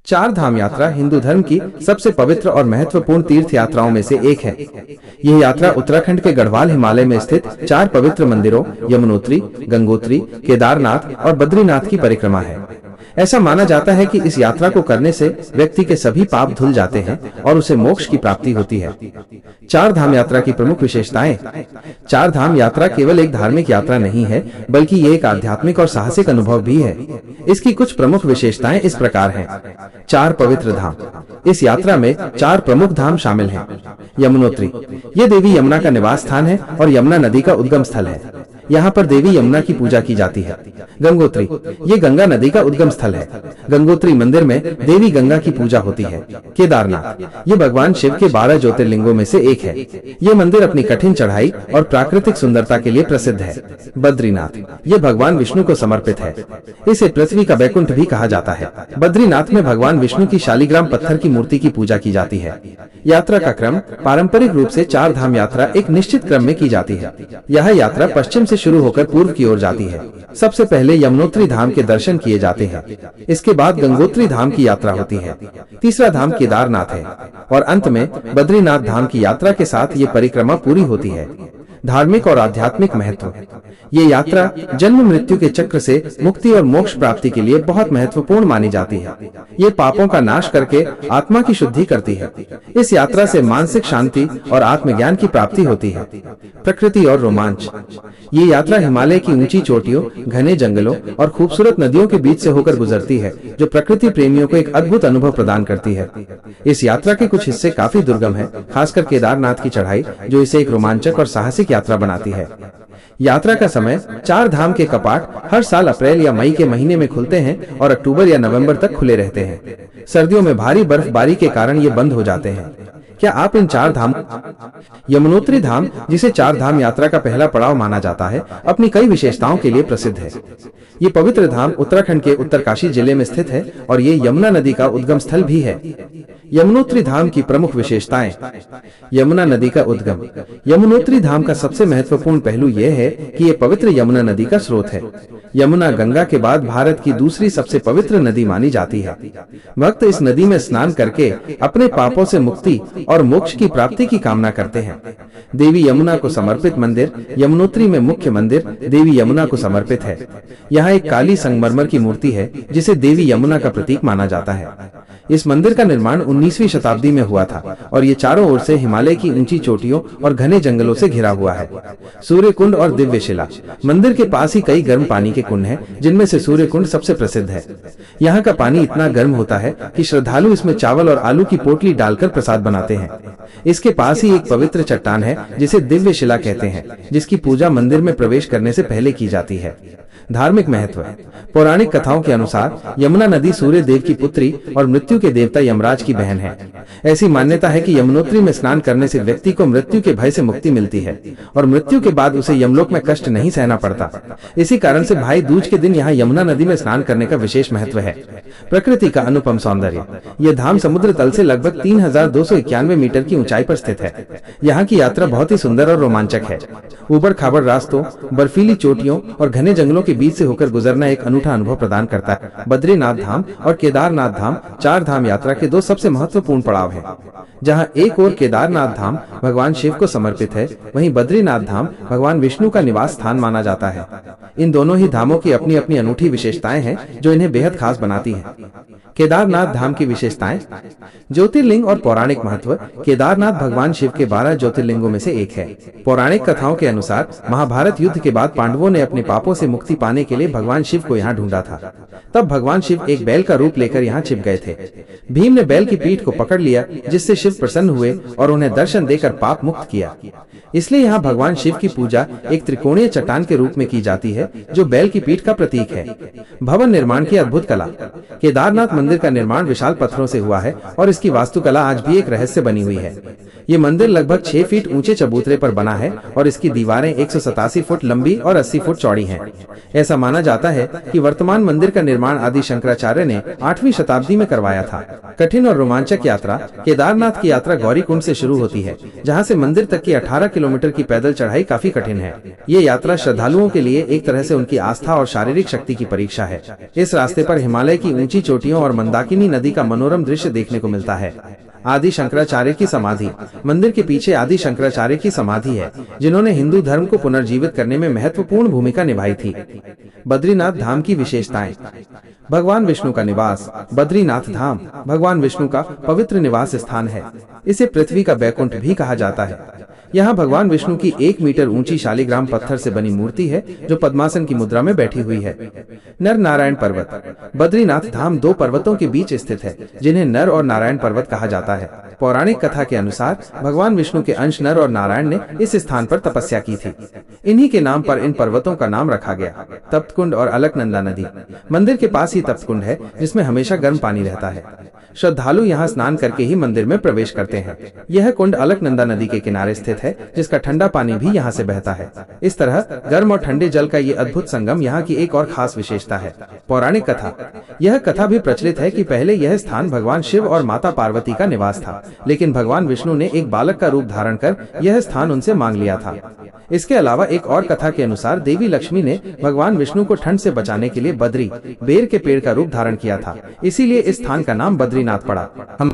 चार धाम यात्रा हिंदू धर्म की सबसे पवित्र और महत्वपूर्ण तीर्थ यात्राओं में से एक है। यह यात्रा उत्तराखंड के गढ़वाल हिमालय में स्थित चार पवित्र मंदिरों यमुनोत्री, गंगोत्री, केदारनाथ और बद्रीनाथ की परिक्रमा है। ऐसा माना जाता है कि इस यात्रा को करने से व्यक्ति के सभी पाप धुल जाते हैं और उसे मोक्ष की प्राप्ति होती है। चार धाम यात्रा की प्रमुख विशेषताएं। चार धाम यात्रा केवल एक धार्मिक यात्रा नहीं है, बल्कि ये एक आध्यात्मिक और साहसिक अनुभव भी है। इसकी कुछ प्रमुख विशेषताएं इस प्रकार हैं। चार पवित्र धाम। इस यात्रा में चार प्रमुख धाम शामिल हैं। यमुनोत्री, ये देवी यमुना का निवास स्थान है और यमुना नदी का उद्गम स्थल है। यहाँ पर देवी यमुना की पूजा की जाती है। गंगोत्री, ये गंगा नदी का उद्गम स्थल है। गंगोत्री मंदिर में देवी गंगा की पूजा होती है। केदारनाथ, ये भगवान शिव के 12 ज्योतिर्लिंगों में से एक है। ये मंदिर अपनी कठिन चढ़ाई और प्राकृतिक सुंदरता के लिए प्रसिद्ध है। बद्रीनाथ, ये भगवान विष्णु को समर्पित है। इसे पृथ्वी का वैकुंठ भी कहा जाता है। बद्रीनाथ में भगवान विष्णु की शालिग्राम पत्थर की मूर्ति की पूजा की जाती है। यात्रा का क्रम पारंपरिक रूप से चार धाम यात्रा एक निश्चित क्रम में की जाती है। यह यात्रा पश्चिम से शुरू होकर पूर्व की ओर जाती है। सबसे पहले यमुनोत्री धाम के दर्शन किए जाते हैं। इसके बाद गंगोत्री धाम की यात्रा होती है। तीसरा धाम केदारनाथ है और अंत में बद्रीनाथ धाम की यात्रा के साथ ये परिक्रमा पूरी होती है। धार्मिक और आध्यात्मिक महत्व। ये यात्रा जन्म मृत्यु के चक्र से मुक्ति और मोक्ष प्राप्ति के लिए बहुत महत्वपूर्ण मानी जाती है। ये पापों का नाश करके आत्मा की शुद्धि करती है। इस यात्रा से मानसिक शांति और आत्मज्ञान की प्राप्ति होती है। प्रकृति और रोमांच। ये यात्रा हिमालय की ऊंची चोटियों, घने जंगलों और खूबसूरत नदियों के बीच से होकर गुजरती है, जो प्रकृति प्रेमियों को एक अद्भुत अनुभव प्रदान करती है। इस यात्रा के कुछ हिस्से काफी दुर्गम है, खासकर केदारनाथ की चढ़ाई, जो इसे एक रोमांचक और साहसिक यात्रा बनाती है। यात्रा का समय। चार धाम के कपाट हर साल अप्रैल या मई के महीने में खुलते हैं और अक्टूबर या नवंबर तक खुले रहते हैं। सर्दियों में भारी बर्फबारी के कारण ये बंद हो जाते हैं। क्या आप इन चार धाम। यमुनोत्री धाम, जिसे चार धाम यात्रा का पहला पड़ाव माना जाता है, अपनी कई विशेषताओं के लिए प्रसिद्ध है। ये पवित्र धाम उत्तराखंड के उत्तरकाशी जिले में स्थित है और ये यमुना नदी का उद्गम स्थल भी है। यमुनोत्री धाम की प्रमुख विशेषताएं। यमुना नदी का उद्गम। यमुनोत्री धाम का सबसे महत्वपूर्ण पहलू यह है कि यह पवित्र यमुना नदी का स्रोत है। यमुना गंगा के बाद भारत की दूसरी सबसे पवित्र नदी मानी जाती है। भक्त इस नदी में स्नान करके अपने पापों से मुक्ति और मोक्ष की प्राप्ति की कामना करते हैं। देवी यमुना को समर्पित मंदिर। यमुनोत्री में मुख्य मंदिर देवी यमुना को समर्पित है। यहाँ एक काली संगमरमर की मूर्ति है, जिसे देवी यमुना का प्रतीक माना जाता है। इस मंदिर का निर्माण 19वीं शताब्दी में हुआ था और ये चारों ओर से हिमालय की ऊंची चोटियों और घने जंगलों से घिरा हुआ है। सूर्य कुंड और दिव्य शिला। मंदिर के पास ही कई गर्म पानी के कुंड हैं, जिनमें से सूर्य कुंड सबसे प्रसिद्ध है। यहाँ का पानी इतना गर्म होता है कि श्रद्धालु इसमें चावल और आलू की पोटली डालकर प्रसाद बनाते हैं। इसके पास ही एक पवित्र चट्टान है, जिसे दिव्य शिला कहते हैं, जिसकी पूजा मंदिर में प्रवेश करने से पहले की जाती है। धार्मिक महत्व। पौराणिक कथाओं के अनुसार यमुना नदी सूर्य देव की पुत्री और मृत्यु के देवता यमराज की बहन है। ऐसी मान्यता है कि यमुनोत्री में स्नान करने से व्यक्ति को मृत्यु के भय से मुक्ति मिलती है और मृत्यु के बाद उसे यमलोक में कष्ट नहीं सहना पड़ता। इसी कारण से भाई दूज के दिन यहाँ यमुना नदी में स्नान करने का विशेष महत्व है। प्रकृति का अनुपम सौंदर्य। यह धाम समुद्र तल से लगभग 3291 मीटर की ऊंचाई पर स्थित है। यहाँ की यात्रा बहुत ही सुंदर और रोमांचक है। ऊबड़ खाबड़ रास्तों, बर्फीली चोटियों और घने जंगलों के बीच से होकर गुजरना एक अनूठा अनुभव प्रदान करता है। बद्रीनाथ धाम और केदारनाथ धाम चार धाम यात्रा के दो सबसे महत्वपूर्ण पड़ाव हैं। जहां एक ओर केदारनाथ धाम भगवान शिव को समर्पित है, वहीं बद्रीनाथ धाम भगवान विष्णु का निवास स्थान माना जाता है। इन दोनों ही धामों की अपनी अपनी अनूठी विशेषताएं हैं, जो इन्हें बेहद खास बनाती हैं। केदारनाथ धाम की विशेषताएं। ज्योतिर्लिंग और पौराणिक महत्व। केदारनाथ भगवान शिव के 12 ज्योतिर्लिंगों में से एक है। पौराणिक कथाओं के अनुसार महाभारत युद्ध के बाद पांडवों ने अपने पापों से मुक्ति पाने के लिए भगवान शिव को यहाँ ढूंढा था। तब भगवान शिव एक बैल का रूप लेकर यहाँ छिप गए थे। भीम ने बैल की पीठ को पकड़ लिया, जिससे शिव प्रसन्न हुए और उन्हें दर्शन देकर पाप मुक्त किया। इसलिए यहाँ भगवान शिव की पूजा एक त्रिकोणीय चट्टान के रूप में की जाती है, जो बैल की पीठ का प्रतीक है। भवन निर्माण की अद्भुत कला। केदारनाथ मंदिर का निर्माण विशाल पत्थरों से हुआ है और इसकी वास्तुकला आज भी एक रहस्य बनी हुई है। ये मंदिर लगभग 6 फीट ऊंचे चबूतरे पर बना है और इसकी दीवारें 187 फुट लंबी और 80 फुट चौड़ी हैं। ऐसा माना जाता है कि वर्तमान मंदिर का निर्माण आदि शंकराचार्य ने 8वीं शताब्दी में करवाया था। कठिन और रोमांचक यात्रा केदारनाथ की यात्रा गौरीकुंड से शुरू होती है, जहां से मंदिर तक की 18 किलोमीटर की पैदल चढ़ाई काफी कठिन है। ये यात्रा श्रद्धालुओं के लिए एक तरह से उनकी आस्था और शारीरिक शक्ति की परीक्षा है। इस रास्ते पर हिमालय की ऊंची चोटियों और मंदाकिनी नदी का मनोरम दृश्य देखने को मिलता है। आदि शंकराचार्य की समाधि। मंदिर के पीछे आदि शंकराचार्य की समाधि है, जिन्होंने हिंदू धर्म को पुनर्जीवित करने में महत्वपूर्ण भूमिका निभाई थी। बद्रीनाथ धाम की विशेषताएं। भगवान विष्णु का निवास। बद्रीनाथ धाम भगवान विष्णु का पवित्र निवास स्थान है। इसे पृथ्वी का बैकुंठ भी कहा जाता है। यहाँ भगवान विष्णु की 1 मीटर ऊंची शालिग्राम पत्थर से बनी मूर्ति है, जो पद्मासन की मुद्रा में बैठी हुई है। नर नारायण पर्वत। बद्रीनाथ धाम 2 पर्वतों के बीच स्थित है, जिन्हें नर और नारायण पर्वत कहा जाता है। पौराणिक कथा के अनुसार भगवान विष्णु के अंश नर और नारायण ने इस स्थान पर तपस्या की थी। इन्हीं के नाम पर इन पर्वतों का नाम रखा गया। तप्तकुंड और अलकनंदा नदी। मंदिर के पास ही तप्तकुंड है, जिसमें हमेशा गर्म पानी रहता है। श्रद्धालु यहाँ स्नान करके ही मंदिर में प्रवेश करते हैं। यह कुंड अलकनंदा नदी के किनारे स्थित है, जिसका ठंडा पानी भी यहाँ से बहता है। इस तरह गर्म और ठंडे जल का ये अद्भुत संगम यहाँ की एक और खास विशेषता है। पौराणिक कथा। यह कथा भी प्रचलित है कि पहले यह स्थान भगवान शिव और माता पार्वती का निवास था, लेकिन भगवान विष्णु ने एक बालक का रूप धारण कर यह स्थान उनसे मांग लिया था। इसके अलावा एक और कथा के अनुसार देवी लक्ष्मी ने भगवान विष्णु को ठंड से बचाने के लिए बद्री बेर के पेड़ का रूप धारण किया था, इसीलिए इस स्थान का नाम बद्रीनाथ पड़ा। हम